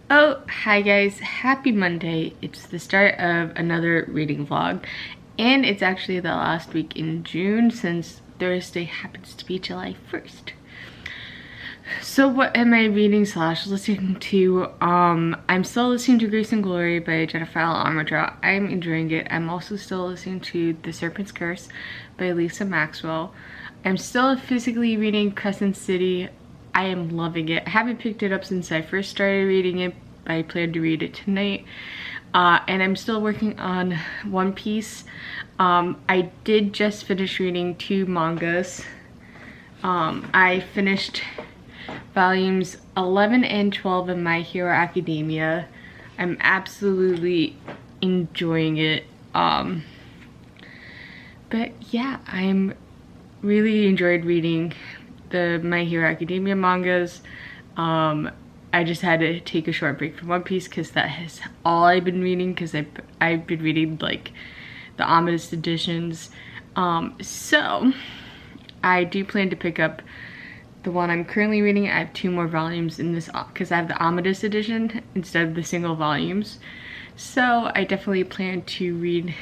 Oh, hi guys, happy Monday. It's the start of another reading vlog, and it's actually the last week in June since Thursday happens to be July 1st. So what am I reading slash listening to? I'm still listening to Grace and Glory by Jennifer L. Armentrout. I'm enjoying it. I'm also still listening to The Serpent's Curse by Lisa Maxwell. I'm still physically reading Crescent City. I am loving it. I haven't picked it up since I first started reading it. I plan to read it tonight. And I'm still working on One Piece. I did just finish reading 2 mangas. I finished volumes 11 and 12 of My Hero Academia. I'm absolutely enjoying it. But yeah, I'm really enjoyed reading the My Hero Academia mangas. I just had to take a short break from One Piece because that is all I've been reading, because I've been reading like the omnibus editions. So I do plan to pick up the one I'm currently reading. I have 2 more volumes in this because I have the omnibus edition instead of the single volumes. So I definitely plan to read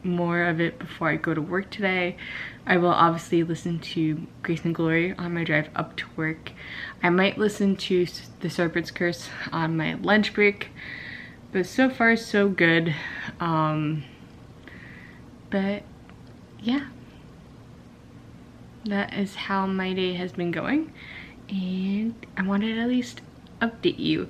more of it before I go to work today. I will obviously listen to Grace and Glory on my drive up to work. I might listen to The Serpent's Curse on my lunch break, but so far so good. But yeah, that is how my day has been going, and I wanted to at least update you.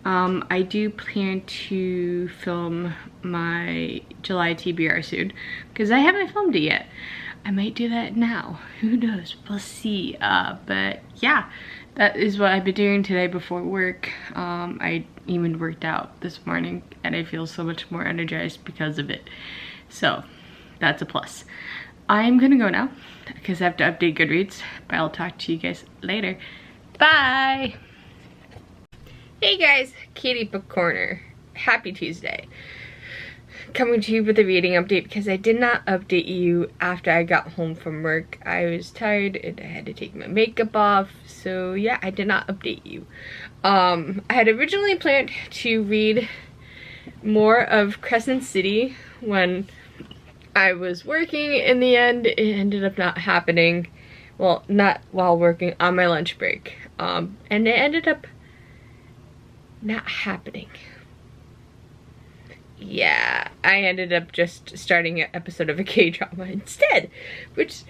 I do plan to film my July TBR soon because I haven't filmed it yet. I might do that now, who knows, we'll see. But yeah, that is what I've been doing today before work. I even worked out this morning and I feel so much more energized because of it, so that's a plus. I'm gonna go now because I have to update Goodreads, but I'll talk to you guys later. Bye! Hey guys, Katie Book Corner. Happy Tuesday. Coming to you with a reading update because I did not update you after I got home from work. I was tired and I had to take my makeup off, so yeah, I did not update you. I had originally planned to read more of Crescent City when I was working. In the end, it ended up not happening. Well, not while working, on my lunch break. And it ended up not happening. Yeah, I ended up just starting an episode of a K-drama instead, which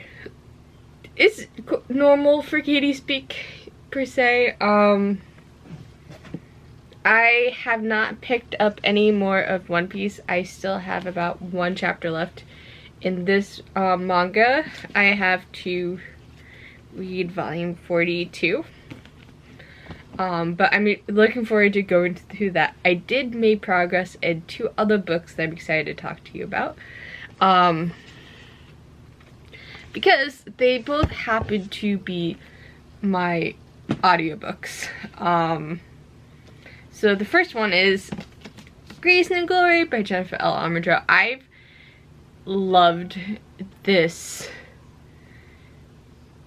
is normal for Katie speak, per se. I have not picked up any more of One Piece. I still have about 1 chapter left in this manga. I have to read volume 42. But I'm looking forward to going through that. I did make progress in 2 other books that I'm excited to talk to you about. Because they both happen to be my audiobooks. So the first one is Grace and Glory by Jennifer L. Armentrout. I've loved this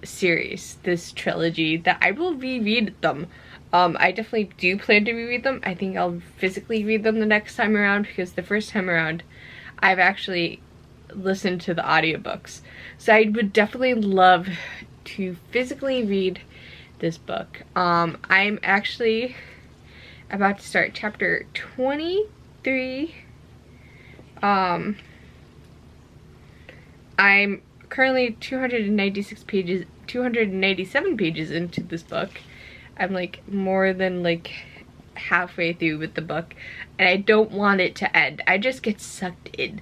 series, this trilogy, that I will reread them. I definitely do plan to reread them. I think I'll physically read them the next time around because the first time around I've actually listened to the audiobooks. So I would definitely love to physically read this book. I'm actually about to start chapter 23. I'm currently 297 pages into this book. I'm like more than like halfway through with the book, and I don't want it to end. I just get sucked in.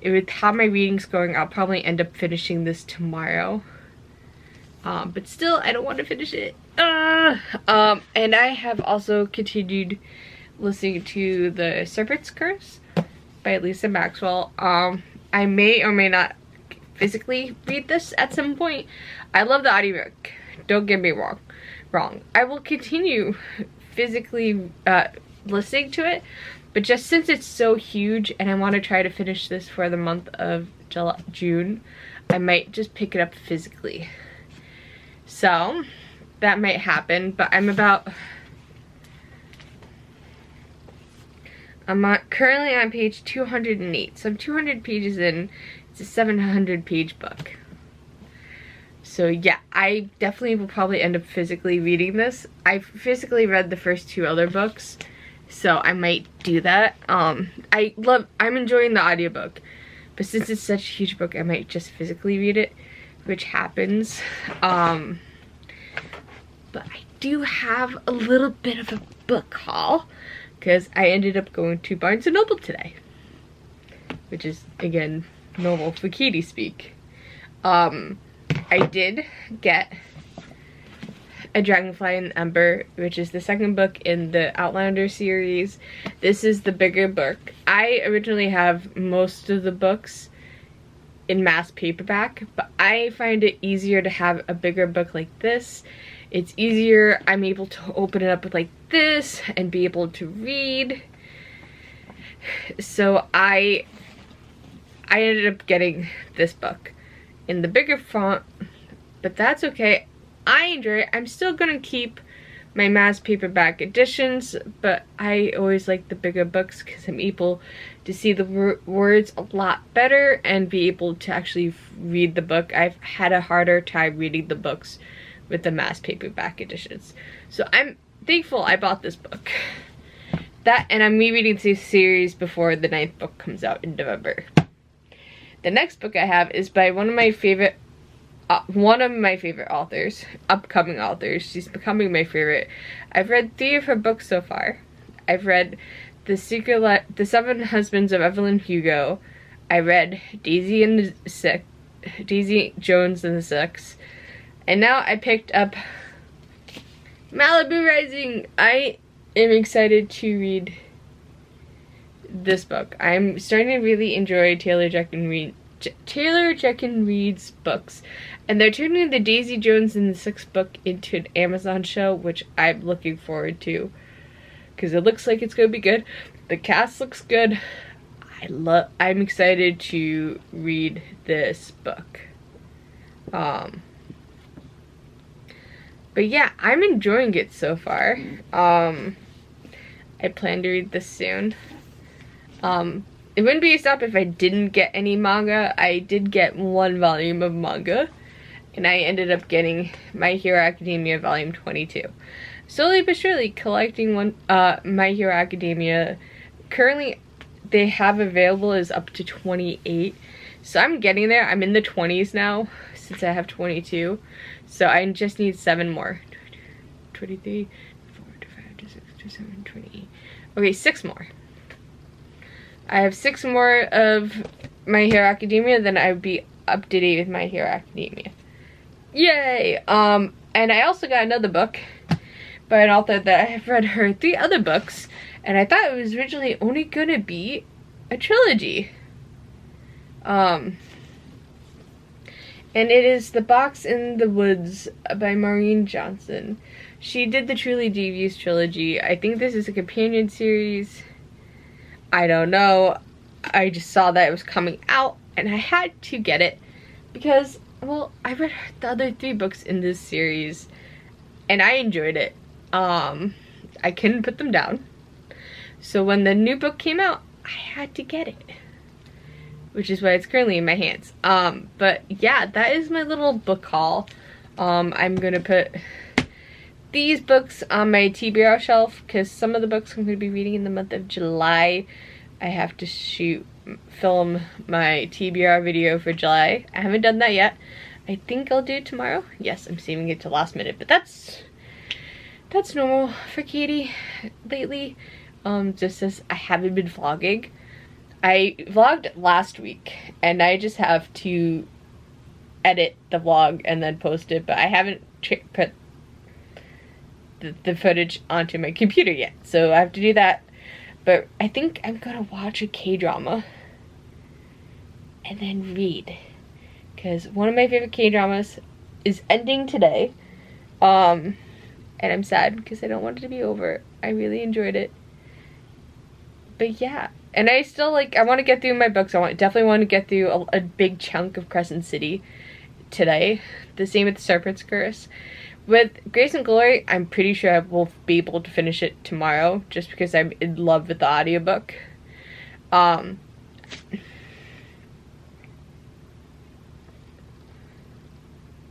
With how my reading's going, I'll probably end up finishing this tomorrow. But still, I don't want to finish it. And I have also continued listening to The Serpent's Curse by Lisa Maxwell. I may or may not physically read this at some point. I love the audiobook, don't get me wrong. I will continue physically listening to it, but just since it's so huge and I want to try to finish this for the month of June, I might just pick it up physically. So that might happen, but I'm about currently on page 208, so I'm 200 pages in. It's a 700-page book. So yeah, I definitely will probably end up physically reading this. I physically read the first 2 other books, so I might do that. I'm enjoying the audiobook, but since it's such a huge book, I might just physically read it, which happens. But I do have a little bit of a book haul, because I ended up going to Barnes & Noble today, which is, again, normal for Katie speak. I did get A Dragonfly in the Ember, which is the 2nd book in the Outlander series. This is the bigger book. I originally have most of the books in mass paperback, but I find it easier to have a bigger book like this. It's easier. I'm able to open it up like this and be able to read. So I ended up getting this book in the bigger font, but that's okay. I enjoy it. I'm still gonna keep my mass paperback editions, but I always like the bigger books because I'm able to see the words a lot better and be able to actually read the book. I've had a harder time reading the books with the mass paperback editions. So I'm thankful I bought this book. That, and I'm rereading this series before the 9th book comes out in November. The next book I have is by one of my favorite authors, upcoming authors. She's becoming my favorite. I've read 3 of her books so far. I've read The 7 Husbands of Evelyn Hugo. I read Daisy Jones and the Six. And now I picked up Malibu Rising. I am excited to read this book. I'm starting to really enjoy Taylor Jenkins Reid's books, and they're turning the Daisy Jones and the Six book into an Amazon show, which I'm looking forward to because it looks like it's gonna be good. The cast looks good. I'm excited to read this book. But yeah, I'm enjoying it so far. I plan to read this soon. It wouldn't be a stop if I didn't get any manga. I did get 1 volume of manga, and I ended up getting My Hero Academia Volume 22. Slowly but surely collecting My Hero Academia. Currently, they have available is up to 28. So I'm getting there. I'm in the 20s now, since I have 22. So I just need 7 more. 23, 24, 25, 26, 27, 28. Okay, 6 more. I have 6 more of My Hero Academia, then I would be up to date with My Hero Academia. Yay! And I also got another book by an author that I have read her 3 other books, and I thought it was originally only gonna be a trilogy. And it is The Box in the Woods by Maureen Johnson. She did the Truly Devious trilogy. I think this is a companion series. I don't know. I just saw that it was coming out and I had to get it because, well, I read the other 3 books in this series and I enjoyed it. I couldn't put them down. So when the new book came out, I had to get it, which is why it's currently in my hands. But yeah, that is my little book haul. I'm gonna put these books on my TBR shelf because some of the books I'm gonna be reading in the month of July. I have to film my TBR video for July. I haven't done that yet. I think I'll do it tomorrow. Yes, I'm saving it to last minute, but that's normal for Katie lately. Just as I haven't been vlogging. I vlogged last week and I just have to edit the vlog and then post it, but I haven't put the footage onto my computer yet, so I have to do that. But I think I'm gonna watch a K-drama and then read, because one of my favorite K-dramas is ending today, and I'm sad because I don't want it to be over. I really enjoyed it, but yeah. And I still I want to get through my books. Definitely want to get through a big chunk of Crescent City today. The same with The Serpent's Curse. with Grace and Glory, I'm pretty sure I will be able to finish it tomorrow just because I'm in love with the audiobook. And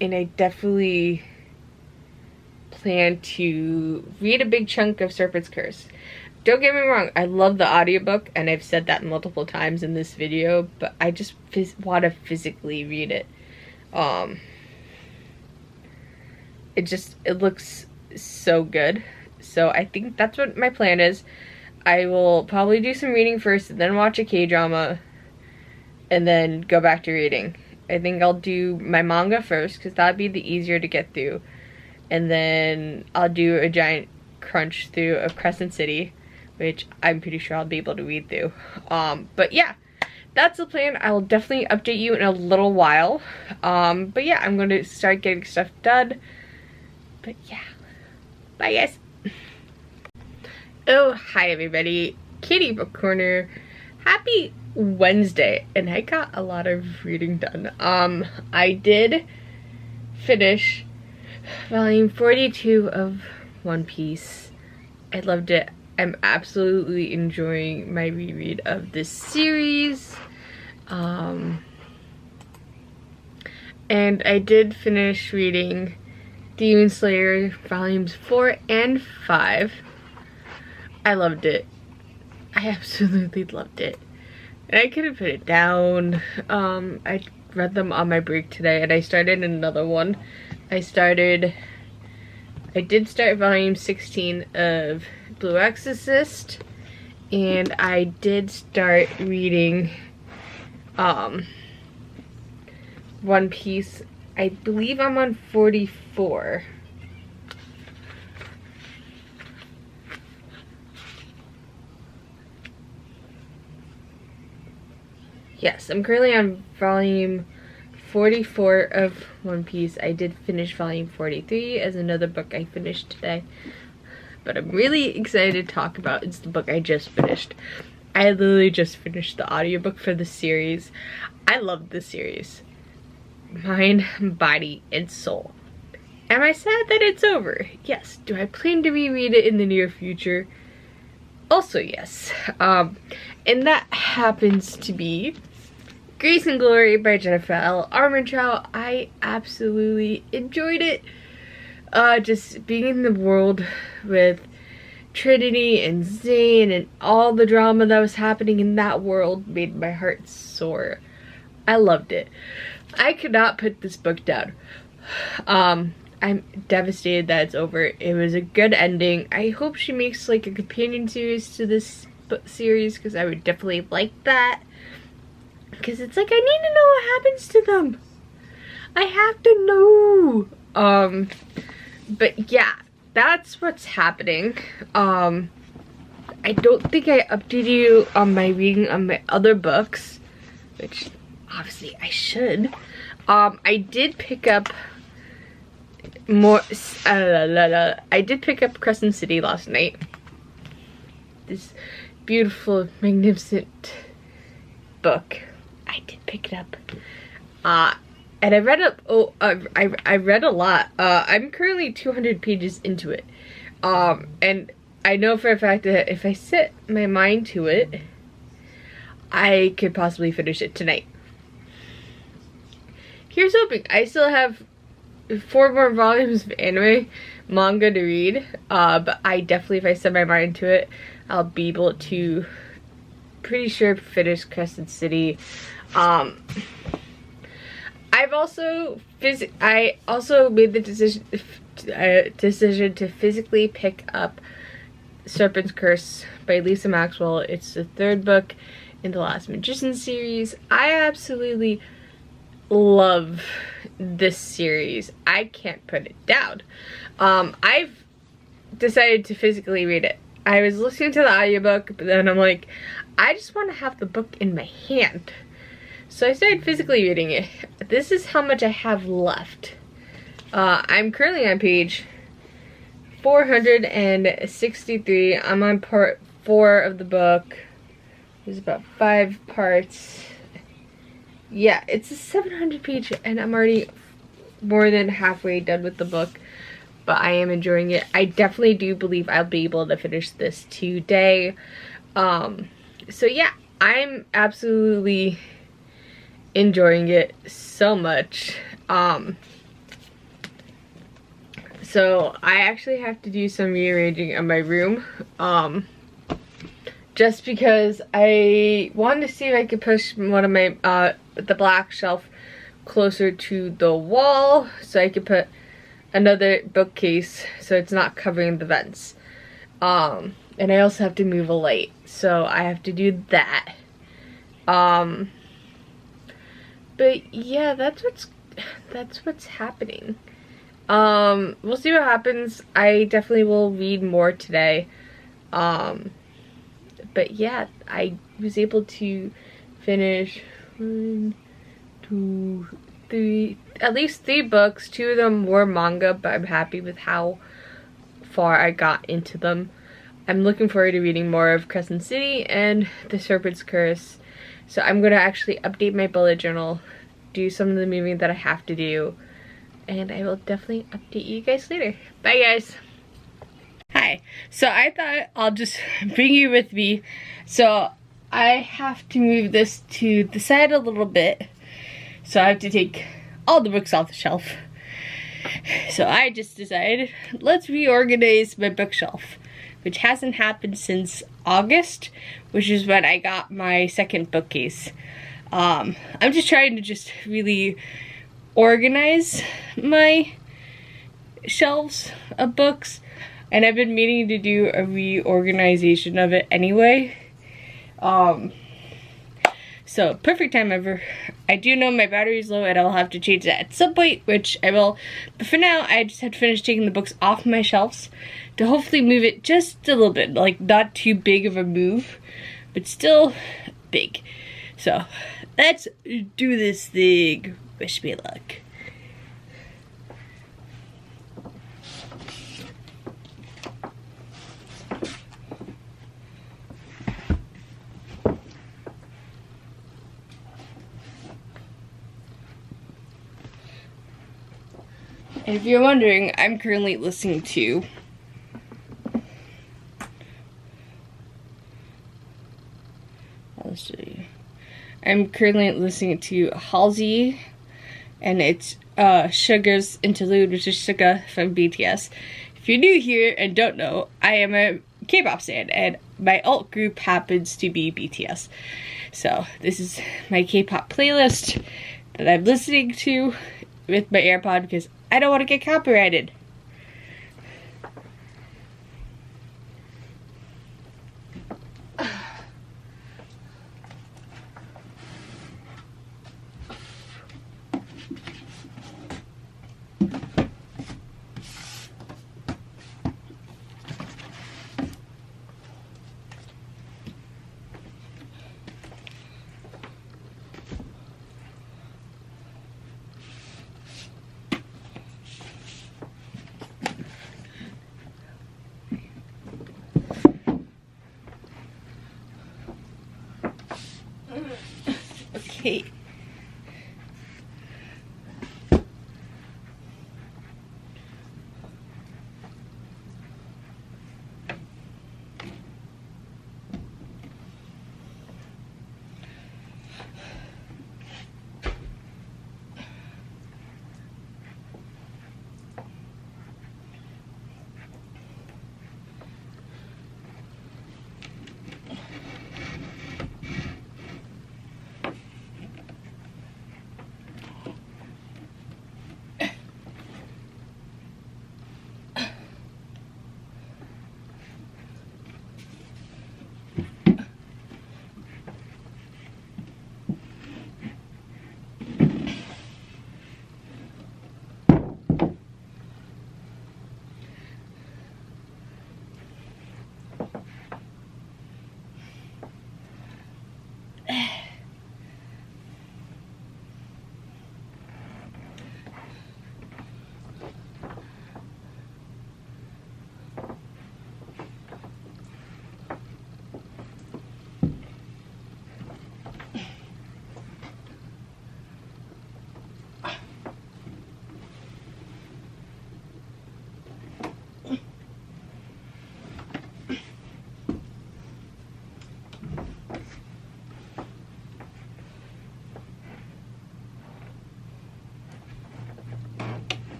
I definitely plan to read a big chunk of Serpent's Curse. Don't get me wrong, I love the audiobook, and I've said that multiple times in this video, but I just want to physically read it. It looks so good. So I think that's what my plan is. I will probably do some reading first, and then watch a K-drama, and then go back to reading. I think I'll do my manga first, because that'd be the easier to get through. And then I'll do a giant crunch through of Crescent City, which I'm pretty sure I'll be able to read through. But yeah, that's the plan. I will definitely update you in a little while. But yeah, I'm going to start getting stuff done. But yeah, bye guys. Oh, hi everybody. Kitty Book Corner. Happy Wednesday. And I got a lot of reading done. I did finish volume 42 of One Piece. I loved it. I'm absolutely enjoying my reread of this series. And I did finish reading Demon Slayer volumes 4 and 5. I loved it. I absolutely loved it. And I couldn't put it down. I read them on my break today, and I started another one. I did start volume 16 of Blue Exorcist, and I did start reading One Piece. I believe I'm on 44. Yes, I'm currently on volume 44 of One Piece. I did finish volume 43 as another book I finished today. But I'm really excited to talk about. It's the book I just finished. I literally just finished the audiobook for the series. I love this series. Mind, body, and soul. Am I sad that it's over? Yes. Do I plan to reread it in the near future? Also yes. And that happens to be Grace and Glory by Jennifer L. Armentrout. I absolutely enjoyed it. Just being in the world with Trinity and Zane and all the drama that was happening in that world made my heart soar. I loved it. I could not put this book down. I'm devastated that it's over. It was a good ending. I hope she makes like a companion series to this series, because I would definitely like that. Because it's like, I need to know what happens to them. I have to know. But yeah, that's what's happening. I don't think I updated you on my reading on my other books, which obviously I should. I did pick up more, I did pick up Crescent City last night. This beautiful, magnificent book. I did pick it up. And I read I read a lot. I'm currently 200 pages into it. And I know for a fact that if I set my mind to it, I could possibly finish it tonight. Here's hoping. I still have 4 more volumes of anime manga to read. But I definitely, if I set my mind to it, I'll be able to, pretty sure, finish Crescent City. I also made the decision to physically pick up Serpent's Curse by Lisa Maxwell. It's the 3rd book in the Last Magician series. I absolutely love this series. I can't put it down. I've decided to physically read it. I was listening to the audiobook, but then I'm like, I just want to have the book in my hand. So I started physically reading it. This is how much I have left. I'm currently on page 463. I'm on part 4 of the book. There's about 5 parts. Yeah, it's a 700 page, and I'm already more than halfway done with the book. but I am enjoying it. I definitely do believe I'll be able to finish this today. So yeah, I'm absolutely enjoying it so much. So I actually have to do some rearranging of my room, just because I wanted to see if I could push one of my the black shelf closer to the wall so I could put another bookcase so it's not covering the vents. And I also have to move a light, so I have to do that. But yeah, that's what's happening. We'll see what happens. I definitely will read more today. But yeah, I was able to finish 1, 2, 3, at least 3 books. 2 of them were manga, but I'm happy with how far I got into them. I'm looking forward to reading more of Crescent City and The Serpent's Curse. So I'm gonna actually update my bullet journal, do some of the moving that I have to do, and I will definitely update you guys later. Bye guys. Hi. So I thought I'll just bring you with me. So I have to move this to the side a little bit. So I have to take all the books off the shelf. So I just decided, let's reorganize my bookshelf, which hasn't happened since August, which is when I got my second bookcase. I'm just trying to just really organize my shelves of books, and I've been meaning to do a reorganization of it anyway. So perfect time ever. I do know my battery's low and I'll have to change that at some point, which I will. But for now, I just have to finish taking the books off my shelves to hopefully move it just a little bit. Like, not too big of a move, but still big. So let's do this thing. Wish me luck. And if you're wondering, I'm currently listening to Halsey, and it's Suga's Interlude, which is Suga from BTS. If you're new here and don't know, I am a K-pop stan, and my alt group happens to be BTS. So this is my K-pop playlist that I'm listening to with my AirPod because I don't want to get copyrighted. Okay.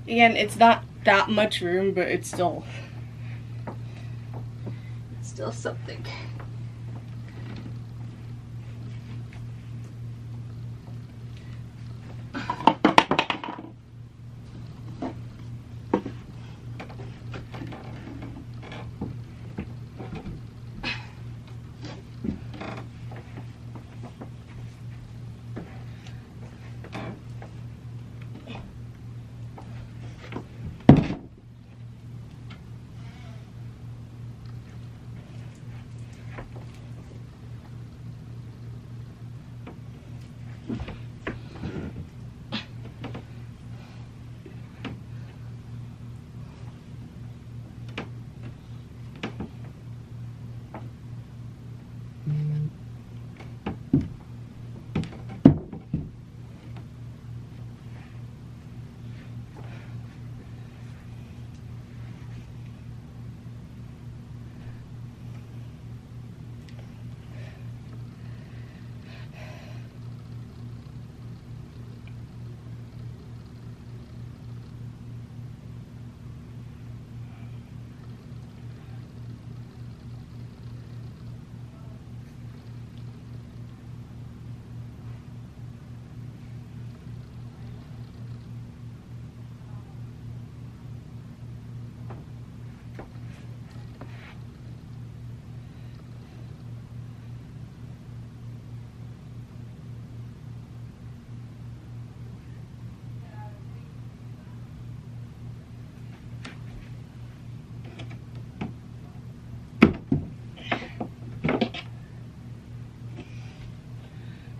Again, it's not that much room, but it's still something.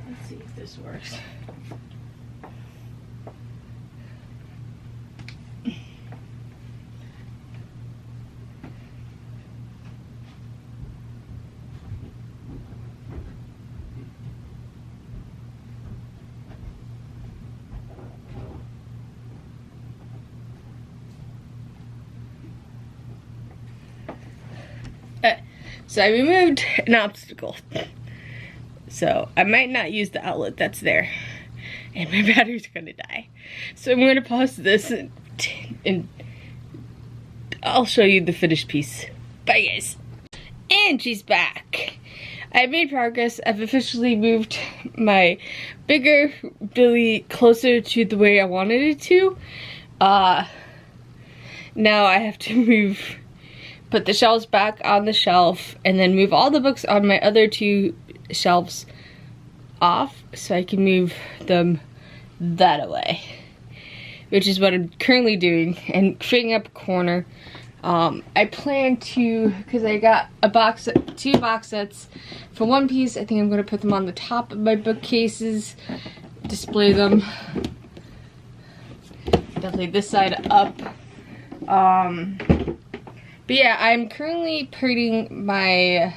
Let's see if this works. So I removed an obstacle. So I might not use the outlet that's there. And my battery's gonna die. So I'm gonna pause this and I'll show you the finished piece. Bye guys. And she's back. I've made progress. I've officially moved my bigger Billy closer to the way I wanted it to. Now I have to put the shelves back on the shelf and then move all the books on my other two shelves off so I can move them that way, which is what I'm currently doing, and freeing up a corner. I plan to, because I got two box sets for One Piece. I think I'm going to put them on the top of my bookcases, display them. Definitely this side up. But yeah, I'm currently putting my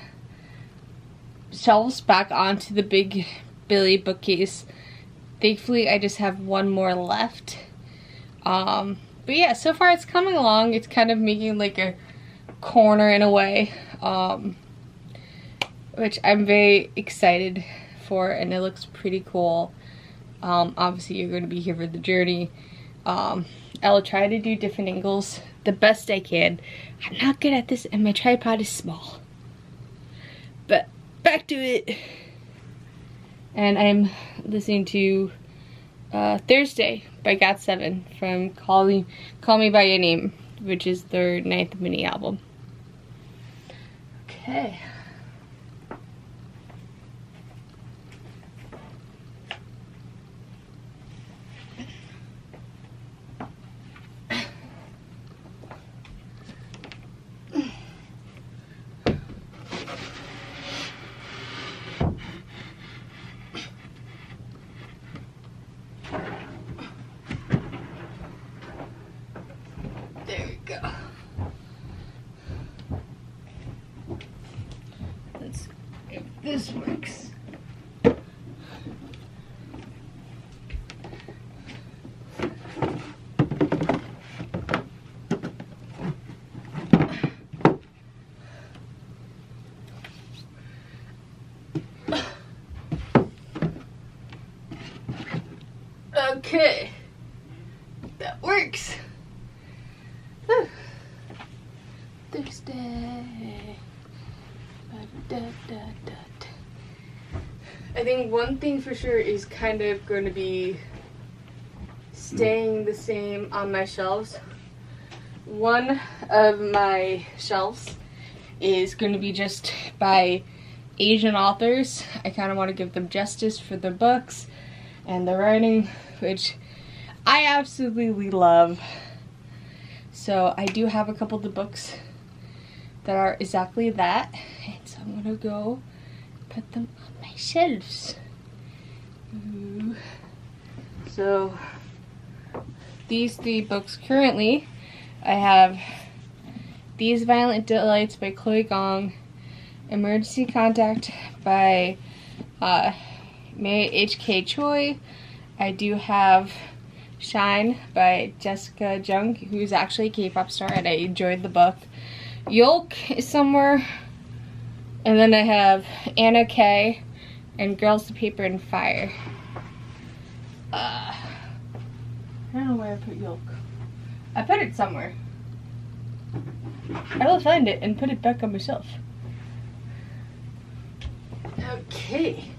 shelves back onto the big Billy bookcase. Thankfully, I just have one more left. But yeah, so far it's coming along. It's kind of making like a corner in a way, which I'm very excited for, and it looks pretty cool. Obviously, you're going to be here for the journey. I'll try to do different angles the best I can. I'm not good at this, and my tripod is small. But back to it. And I'm listening to Thursday by GOT7 from Call Me By Your Name, which is their 9th mini album. Okay. There we go. Let's see if this works. Okay, that works. stay. I think one thing for sure is kind of going to be staying the same on my shelves. One of my shelves is going to be just by Asian authors. I kind of want to give them justice for their books and their writing, which I absolutely love. So I do have a couple of the books that are exactly that. And so I'm gonna go put them on my shelves. Ooh. So these 3 books currently, I have These Violent Delights by Chloe Gong, Emergency Contact by May H.K. Choi. I do have Shine by Jessica Jung, who's actually a K-pop star, and I enjoyed the book. Yolk is somewhere. And then I have Anna K and Girls to Paper and Fire. I don't know where I put Yolk. I put it somewhere. I will find it and put it back on my shelf. Okay.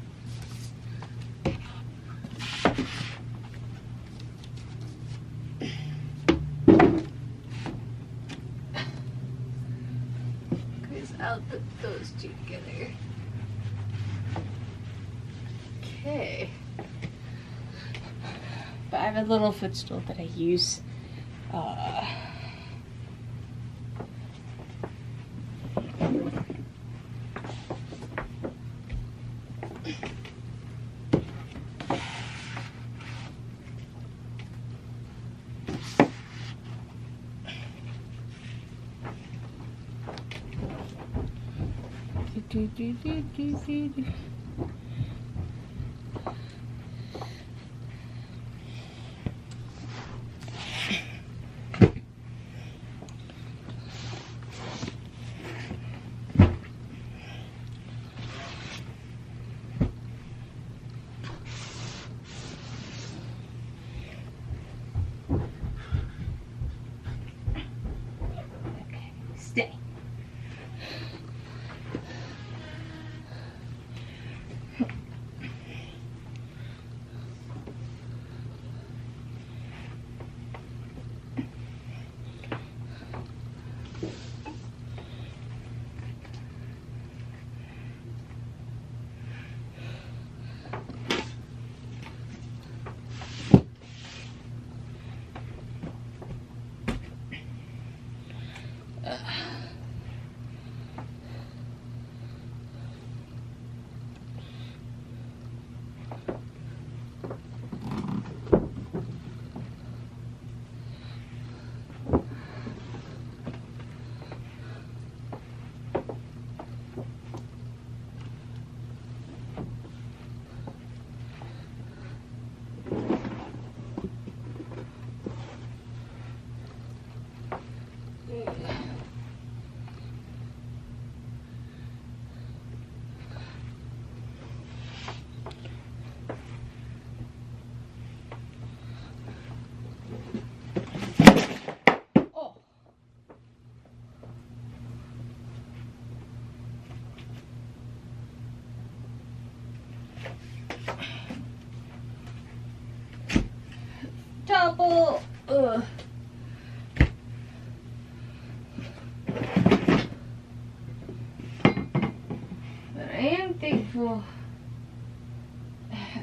I'll put those 2 together. Okay. But I have a little footstool that I use. Stay. Double. Ugh. But I am thankful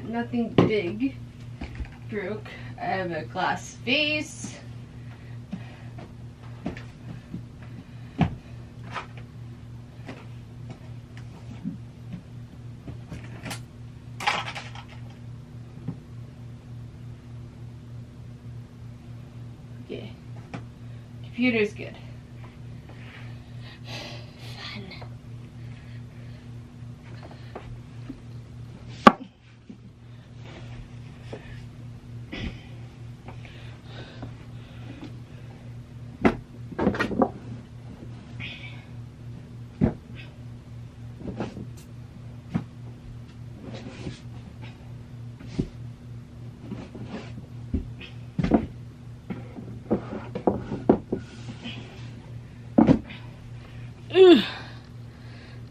nothing big broke. I have a glass vase. Okay. Computer's good. Fun. Ugh.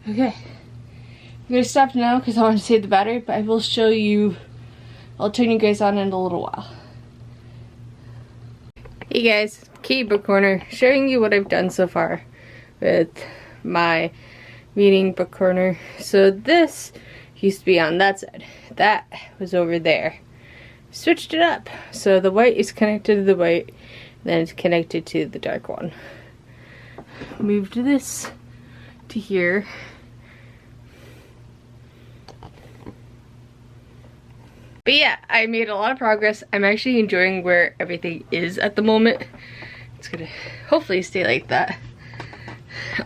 Okay. I'm gonna stop now because I want to save the battery, but I will show you, I'll turn you guys on in a little while. Hey guys, Katie Book Corner, showing you what I've done so far with my reading book corner. So this used to be on that side. That was over there. Switched it up. So the white is connected to the white, then it's connected to the dark one. Moved this to here. But yeah, I made a lot of progress. I'm actually enjoying where everything is at the moment. It's gonna hopefully stay like that.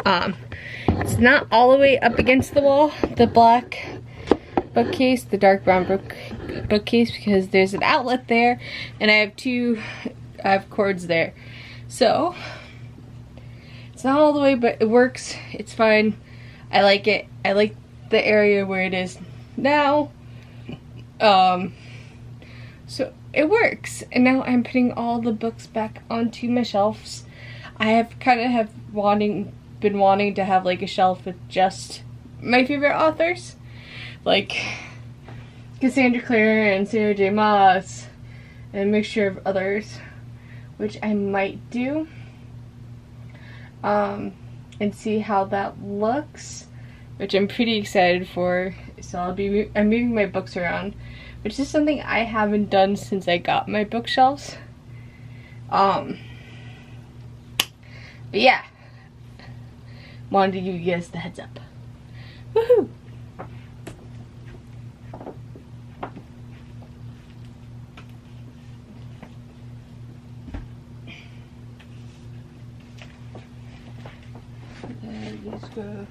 It's not all the way up against the wall, the black bookcase, the dark brown bookcase, because there's an outlet there, and I have cords there. So, it's not all the way, but it works. It's fine. I like it. I like the area where it is now. So it works, and now I'm putting all the books back onto my shelves. I have been wanting to have like a shelf with just my favorite authors, like Cassandra Clare and Sarah J Maas, and a mixture of others, which I might do, and see how that looks, which I'm pretty excited for. So I'm moving my books around, which is something I haven't done since I got my bookshelves. But yeah, wanted to give you guys the heads up. Woohoo! Let's go.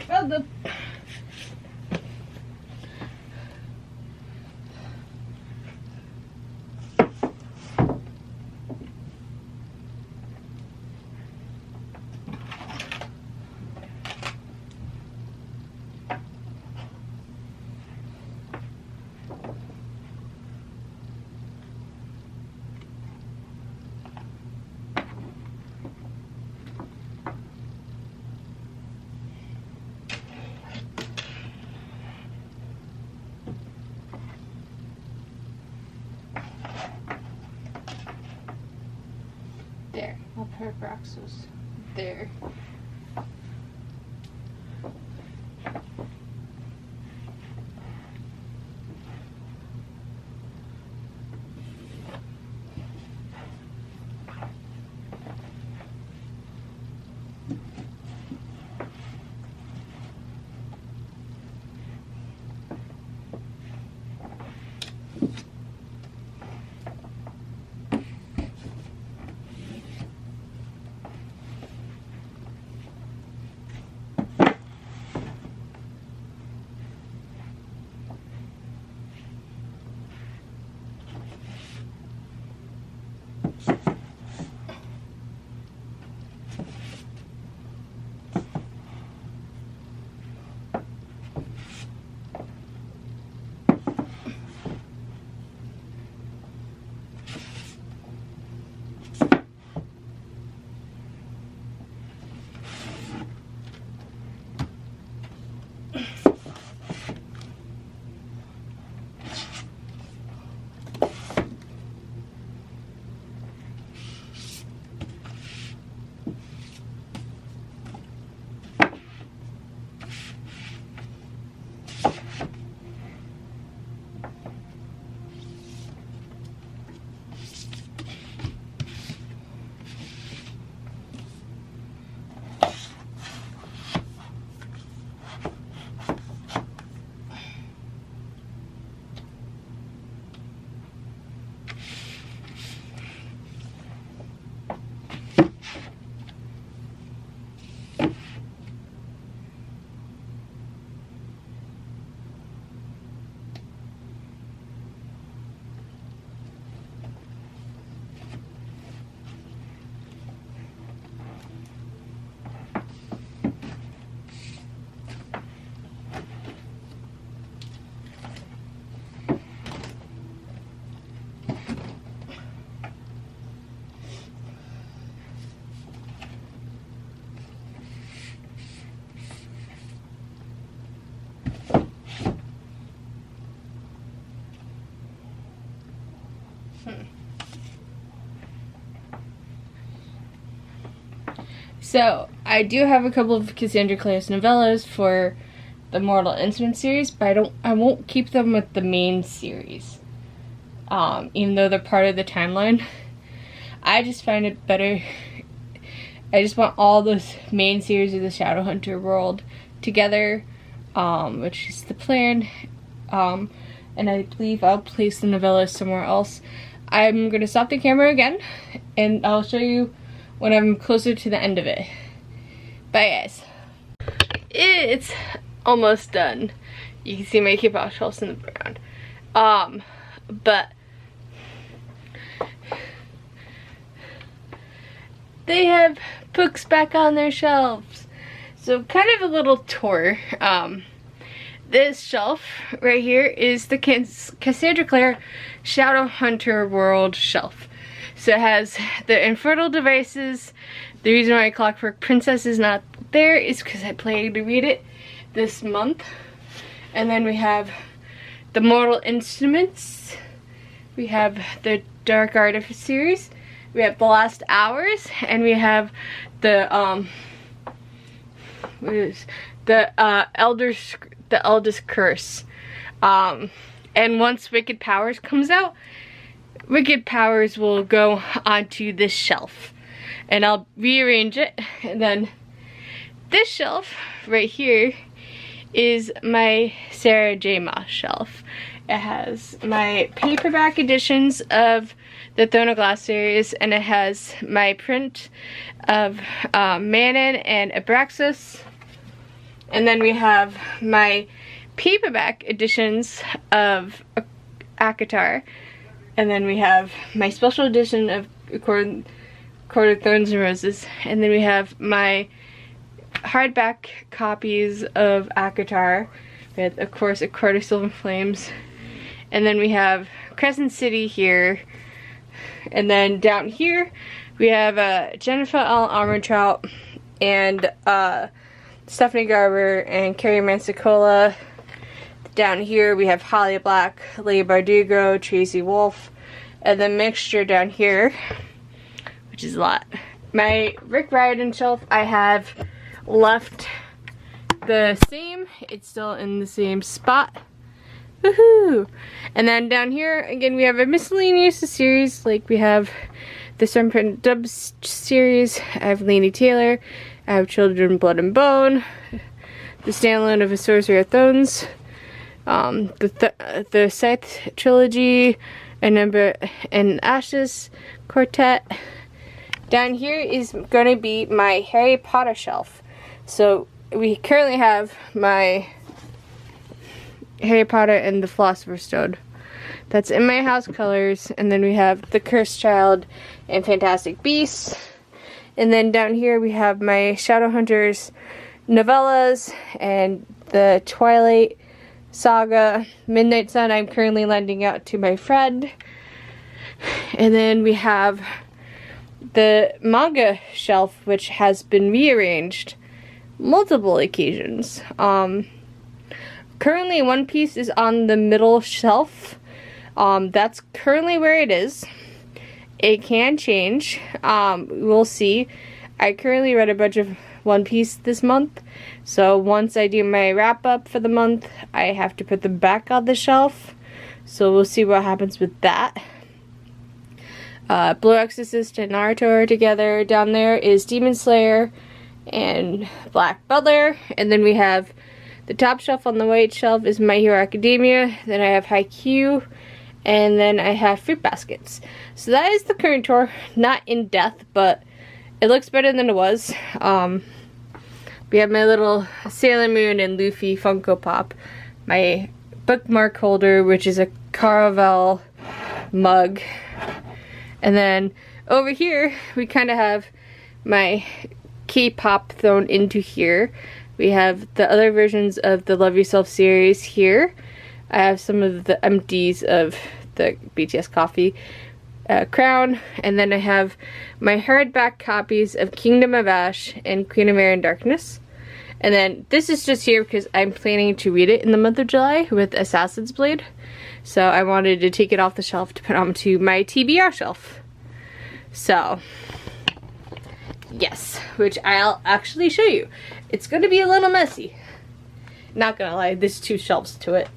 Oh, the there. I'll put Roxos there. So, I do have a couple of Cassandra Clare's novellas for the Mortal Instruments series, but I won't keep them with the main series. Even though they're part of the timeline. I just find it better. I just want all those main series of the Shadowhunter world together, which is the plan. And I believe I'll place the novellas somewhere else. I'm gonna stop the camera again, and I'll show you when I'm closer to the end of it. Bye guys. It's almost done. You can see my keep out shelves in the background. But they have books back on their shelves. So kind of a little tour. This shelf right here is the Cassandra Clare Shadowhunter World shelf. So it has the Infernal Devices. The reason why Clockwork Princess is not there is because I plan to read it this month. And then we have the Mortal Instruments. We have the Dark Artifice series. We have The Last Hours, and we have the Eldest Curse. And once Wicked Powers comes out, Wicked Powers will go onto this shelf, and I'll rearrange it. And then this shelf right here is my Sarah J. Maas shelf. It has my paperback editions of the Throne of Glass series, and it has my print of Manon and Abraxas. And then we have my paperback editions of ACOTAR. And then we have my special edition of Court of Thorns and Roses. And then we have my hardback copies of ACOTAR with, of course, A Court of Silver Flames. And then we have Crescent City here. And then down here we have Jennifer L. Armentrout and Stephanie Garber and Carrie Mansacola. Down here we have Holly Black, Leigh Bardugo, Tracy Wolff, and the mixture down here, which is a lot. My Rick Riordan shelf, I have left the same. It's still in the same spot. Woohoo! And then down here, again, we have a miscellaneous series. Like we have the Stormprint Dubs series. I have Laini Taylor. I have Children, Blood and Bone. The standalone of A Sorcerer of Thrones. The Scythe trilogy. And Ashes quartet. Down here is going to be my Harry Potter shelf. So we currently have my Harry Potter and the Philosopher's Stone. That's in my house colors. And then we have The Cursed Child and Fantastic Beasts. And then down here we have my Shadowhunters novellas and the Twilight Saga Midnight Sun I'm currently lending out to my friend. And then we have the manga shelf, which has been rearranged multiple occasions. Currently One Piece is on the middle shelf. That's currently where it is. It can change. We'll see. I currently read a bunch of One Piece this month. So once I do my wrap up for the month, I have to put them back on the shelf. So we'll see what happens with that. Blue Exorcist and Naruto are together. Down there is Demon Slayer and Black Butler. And then we have the top shelf on the white shelf is My Hero Academia. Then I have Haikyuu. And then I have Fruit Baskets. So that is the current tour. Not in depth, but it looks better than it was. We have my little Sailor Moon and Luffy Funko Pop. My bookmark holder, which is a Caravel mug. And then over here, we kind of have my K-pop thrown into here. We have the other versions of the Love Yourself series here. I have some of the empties of the BTS Coffee crown. And then I have my hardback copies of Kingdom of Ash and Queen of Air and Darkness. And then this is just here because I'm planning to read it in the month of July with Assassin's Blade. So I wanted to take it off the shelf to put onto my TBR shelf. So, yes, which I'll actually show you. It's going to be a little messy. Not gonna lie, there's two shelves to it.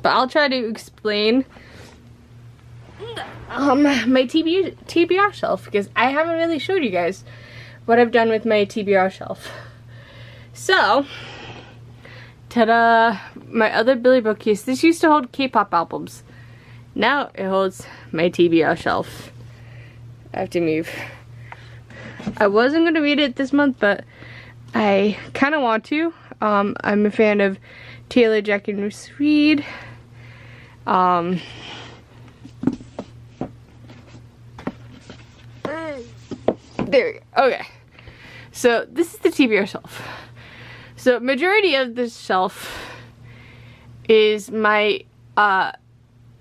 But I'll try to explain my TBR shelf because I haven't really showed you guys what I've done with my TBR shelf. So, ta-da! My other Billy bookcase. This used to hold K-pop albums. Now it holds my TBR shelf. I have to move. I wasn't going to read it this month, but I kind of want to. I'm a fan of Taylor Jenkins Reid. There we go. Okay. So this is the TBR shelf. So majority of this shelf is my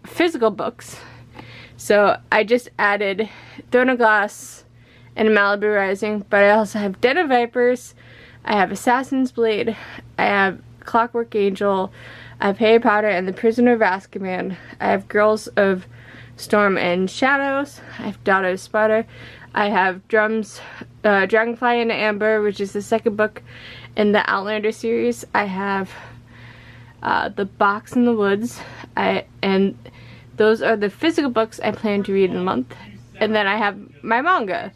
physical books. So I just added Throne of Glass and Malibu Rising, but I also have Den of Vipers, I have Assassin's Blade, I have Clockwork Angel, I have Harry Potter and the Prisoner of Azkaban, I have Girls of Storm and Shadows, I have Daughter of Sparta, I have Dragonfly in Amber, which is the second book in the Outlander series, I have The Box in the Woods, and those are the physical books I plan to read in a month. And then I have my manga.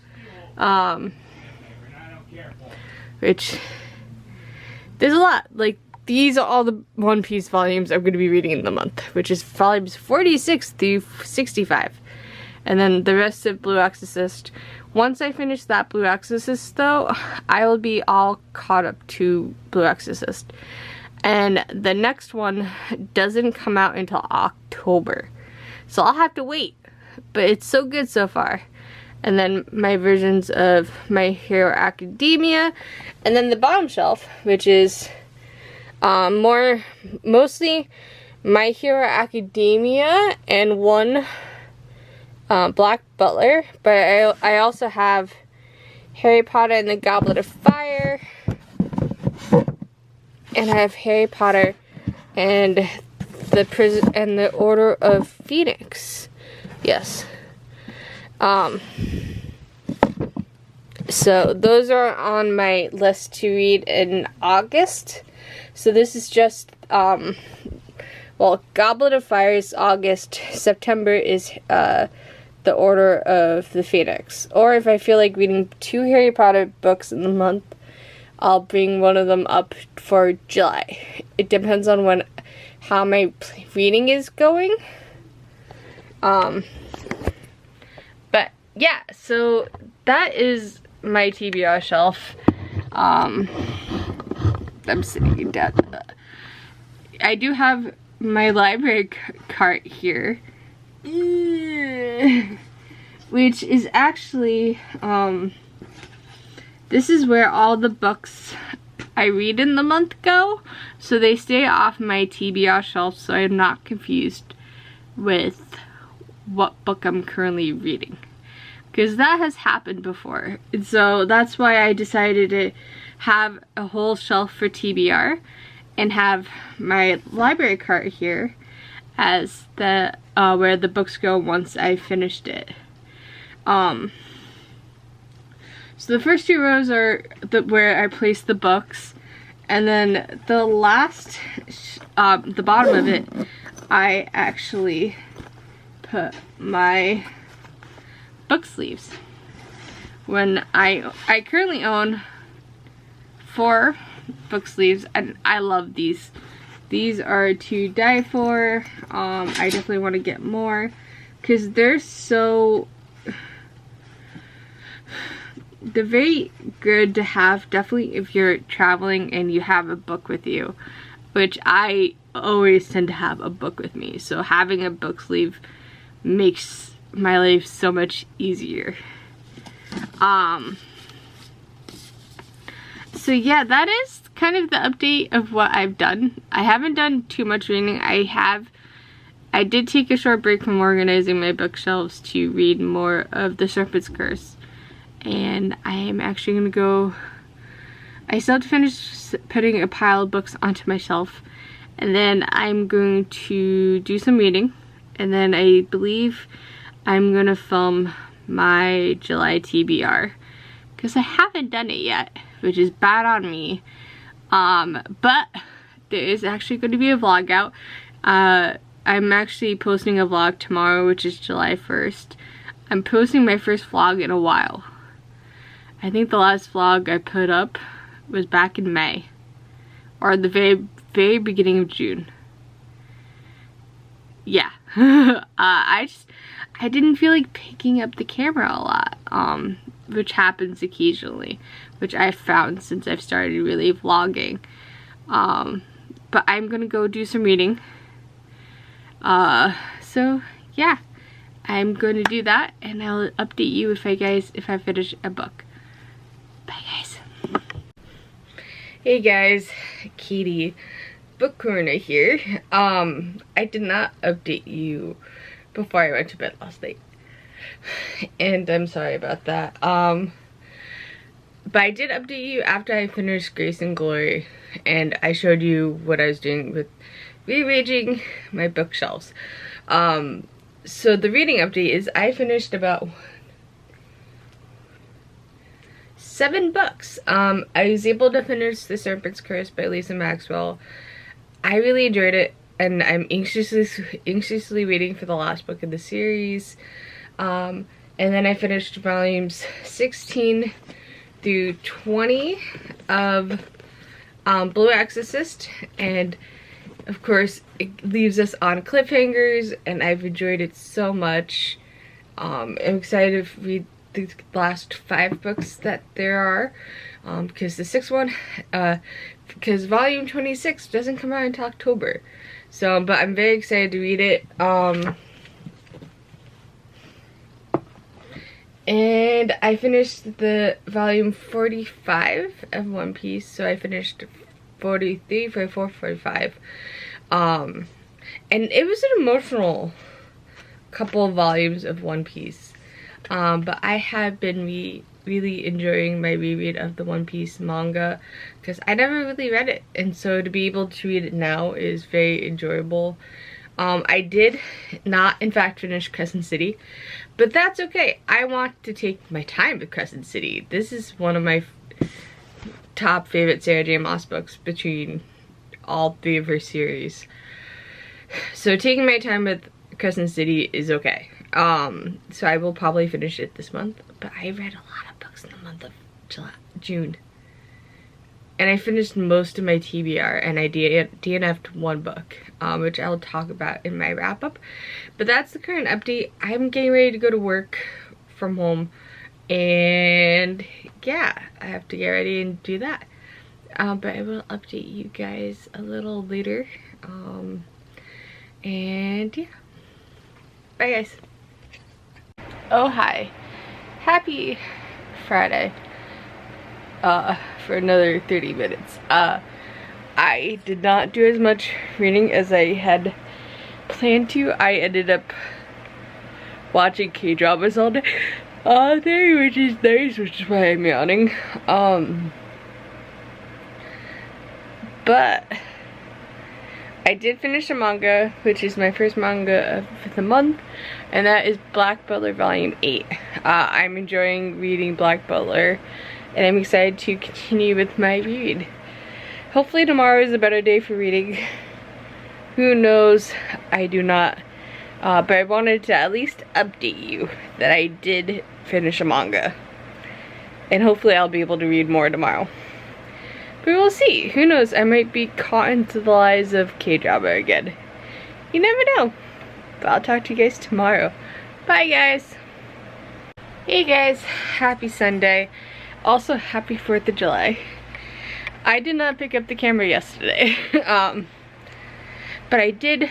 which there's a lot. Like, these are all the One Piece volumes I'm going to be reading in the month, which is volumes 46 through 65. And then the rest of Blue Exorcist. Once I finish that Blue Exorcist, though, I will be all caught up to Blue Exorcist. And the next one doesn't come out until October. So I'll have to wait. But it's so good so far. And then my versions of My Hero Academia. And then the bottom shelf, which is mostly My Hero Academia and one Black Butler, but I also have Harry Potter and the Goblet of Fire, and I have Harry Potter and the Order of Phoenix. Yes. So those are on my list to read in August. So this is just well, Goblet of Fire is August. September is the Order of the Phoenix. Or if I feel like reading 2 Harry Potter books in the month, I'll bring one of them up for July. It depends on how my reading is going. But yeah, so that is my TBR shelf. I'm sitting down. I do have my library cart here. Which is actually, this is where all the books I read in the month go, so they stay off my TBR shelf so I'm not confused with what book I'm currently reading, because that has happened before. And so that's why I decided to have a whole shelf for TBR and have my library cart here as the where the books go once I finished it. So the first 2 rows are where I place the books, and then the last, the bottom of it, I actually put my book sleeves. When I currently own 4 book sleeves, and I love these. These are to die for. I definitely want to get more because they're very good to have, definitely if you're traveling and you have a book with you, which I always tend to have a book with me. So having a book sleeve makes my life so much easier. So yeah, that is kind of the update of what I've done. I haven't done too much reading. I did take a short break from organizing my bookshelves to read more of The Serpent's Curse. And I am actually going to go, I still have to finish putting a pile of books onto my shelf. And then I'm going to do some reading. And then I believe I'm going to film my July TBR. Because I haven't done it yet, which is bad on me. But there is actually going to be a vlog out. I'm actually posting a vlog tomorrow, which is July 1st. I'm posting my first vlog in a while. I think the last vlog I put up was back in May. Or the very, very beginning of June. Yeah. I didn't feel like picking up the camera a lot. Which happens occasionally, which I've found since I've started really vlogging. But I'm gonna go do some reading. So yeah, I'm gonna do that, and I'll update you if I finish a book. Bye guys. Hey guys, Katie, Book Corner here. I did not update you before I went to bed last night. And I'm sorry about that. But I did update you after I finished Grace and Glory, and I showed you what I was doing with rearranging my bookshelves. So the reading update is I finished about 7 books. I was able to finish The Serpent's Curse by Lisa Maxwell. I really enjoyed it, and I'm anxiously waiting for the last book in the series. And then I finished volumes 16 through 20 of Blue Exorcist, and of course it leaves us on cliffhangers, and I've enjoyed it so much. I'm excited to read the last 5 books that there are, because the 6th one, because volume 26 doesn't come out until October. So, but I'm very excited to read it. And I finished the volume 45 of One Piece, so I finished 43, 44, 45. And it was an emotional couple of volumes of One Piece. But I have been really enjoying my reread of the One Piece manga, because I never really read it, and so to be able to read it now is very enjoyable. I did not in fact finish Crescent City, but that's okay. I want to take my time with Crescent City. This is one of my top favorite Sarah J Maas books between all 3 of her series. So taking my time with Crescent City is okay. So I will probably finish it this month, but I read a lot of books in the month of June. And I finished most of my TBR, and I DNF'd 1 book, which I'll talk about in my wrap up. But that's the current update. I'm getting ready to go to work from home, and yeah, I have to get ready and do that. But I will update you guys a little later. And yeah, bye guys. Oh hi, happy Friday. For another 30 minutes. I did not do as much reading as I had planned to. I ended up watching K-dramas all day, which is nice, which is why I'm yawning. But I did finish a manga, which is my first manga of the month, and that is Black Butler Volume 8. I'm enjoying reading Black Butler, and I'm excited to continue with my read. Hopefully tomorrow is a better day for reading. Who knows? I do not. But I wanted to at least update you that I did finish a manga. And hopefully I'll be able to read more tomorrow. But we'll see. Who knows? I might be caught into the lies of K-drama again. You never know. But I'll talk to you guys tomorrow. Bye guys. Hey guys. Happy Sunday. Also, happy 4th of July. I did not pick up the camera yesterday, but I did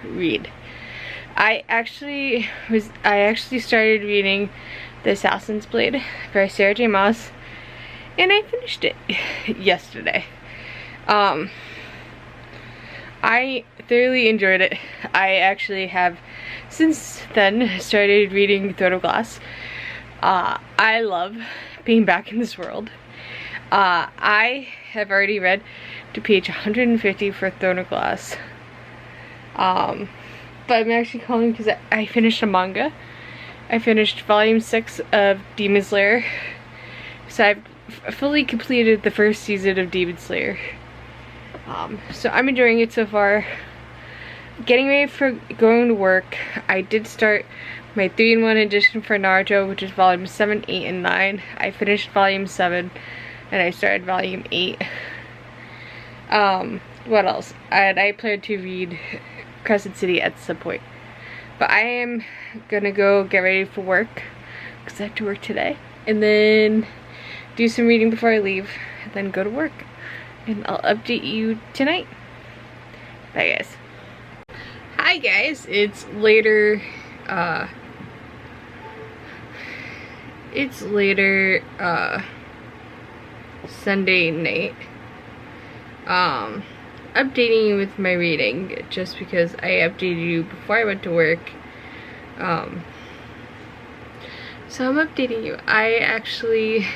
read. I actually started reading The Assassin's Blade by Sarah J Maas, and I finished it yesterday. I thoroughly enjoyed it. I actually have since then started reading Throne of Glass. I love being back in this world. I have already read to page 150 for Throne of Glass. But I'm actually calling because I finished a manga. I finished volume 6 of Demon Slayer. So I've fully completed the first season of Demon Slayer. So I'm enjoying it so far. Getting ready for going to work. I did start my 3-in-1 edition for Naruto, which is volume 7, 8, and 9. I finished volume 7, and I started volume 8. What else? I plan to read Crescent City at some point. But I am gonna go get ready for work, because I have to work today. And then do some reading before I leave, and then go to work. And I'll update you tonight. Bye guys. Hi guys, it's later, Sunday night. Updating you with my reading, just because I updated you before I went to work. So I'm updating you. I actually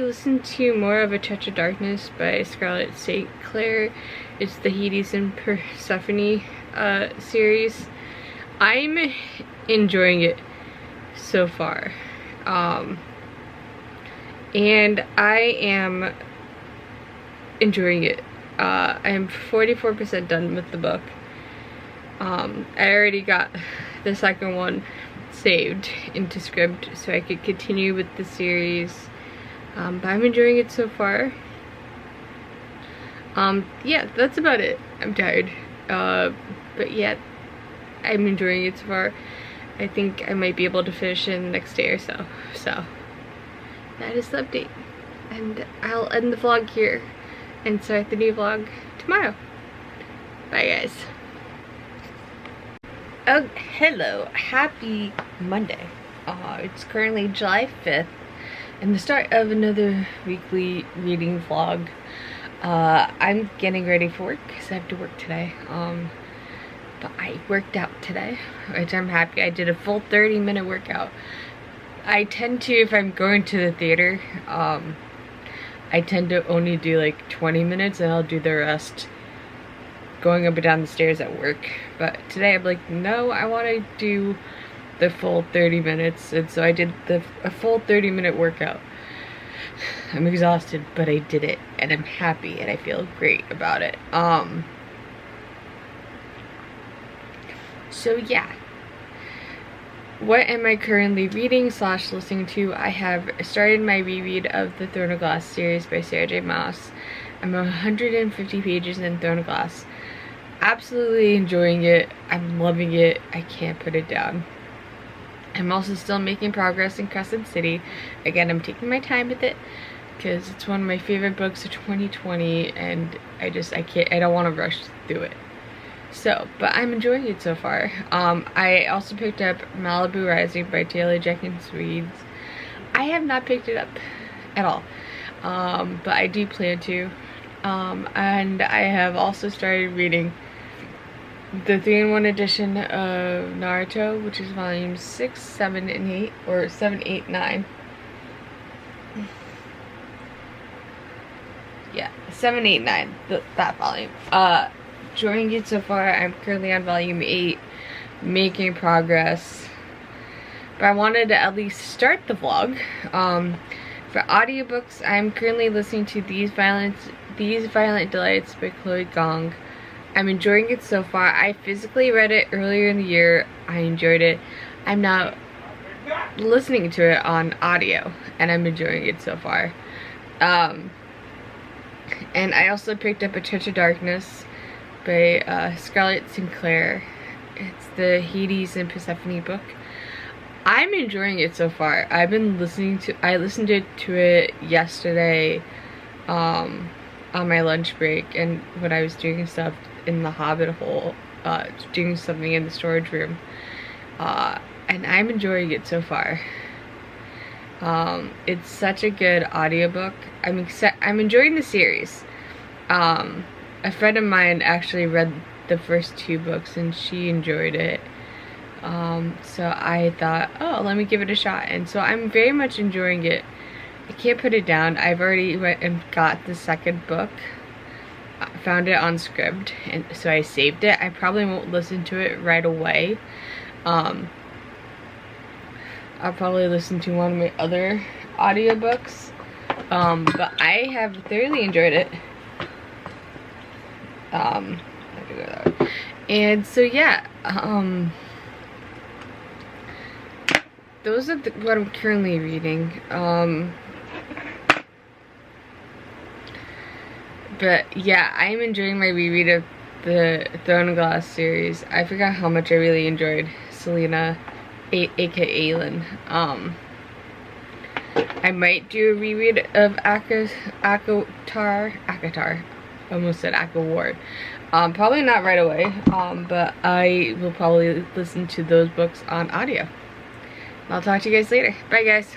listened to more of A Touch of Darkness by Scarlett St. Clair. It's the Hades and Persephone series. I'm enjoying it so far. And I am enjoying it. I am 44% done with the book. I already got the second one saved into Scribd so I could continue with the series. But I'm enjoying it so far. Yeah, that's about it. I'm tired. But yeah, I'm enjoying it so far. I think I might be able to finish it in the next day or so. So that is the update. And I'll end the vlog here and start the new vlog tomorrow. Bye guys. Oh, hello. Happy Monday. It's currently July 5th and the start of another weekly reading vlog. I'm getting ready for work because I have to work today. But I worked out today, which I'm happy. I did a full 30-minute workout. I tend to, if I'm going to the theater, I tend to only do like 20 minutes and I'll do the rest going up and down the stairs at work. But today I'm like, no, I want to do the full 30 minutes. And so I did a full 30-minute workout. I'm exhausted, but I did it and I'm happy and I feel great about it. So yeah, what am I currently reading / listening to? I have started my reread of the Throne of Glass series by Sarah J. Maas. I'm 150 pages in Throne of Glass. Absolutely enjoying it. I'm loving it. I can't put it down. I'm also still making progress in Crescent City. Again, I'm taking my time with it because it's one of my favorite books of 2020 and I don't want to rush through it. So, but I'm enjoying it so far. I also picked up Malibu Rising by Taylor Jenkins Reid. I have not picked it up at all, but I do plan to. And I have also started reading the 3-in-1 edition of Naruto, which is volumes 6, 7, and 8, or 7, 8, 9. Yeah, 7, 8, 9, that volume. Enjoying it so far. I'm currently on volume 8, making progress. But I wanted to at least start the vlog. For audiobooks, I'm currently listening to These Violent Delights by Chloe Gong. I'm enjoying it so far. I physically read it earlier in the year. I enjoyed it. I'm now listening to it on audio, and I'm enjoying it so far. And I also picked up A Touch of Darkness by Scarlett Sinclair. It's the Hades and Persephone book. I'm enjoying it so far. I listened to it yesterday on my lunch break and when I was doing stuff in the Hobbit hole, doing something in the storage room. And I'm enjoying it so far. It's such a good audiobook. I'm enjoying the series. A friend of mine actually read the first 2 books and she enjoyed it. So I thought, oh, let me give it a shot. And so I'm very much enjoying it. I can't put it down. I've already went and got the 2nd book. I found it on Scribd, and so I saved it. I probably won't listen to it right away. I'll probably listen to one of my other audiobooks. But I have thoroughly enjoyed it. I have to go that way. And so yeah, those are what I'm currently reading. But yeah, I'm enjoying my reread of the Throne of Glass series. I forgot how much I really enjoyed Selena, aka Lynn. I might do a reread of ACOTAR. Almost said ACOWAR. Probably not right away, but I will probably listen to those books on audio. I'll talk to you guys later. Bye guys.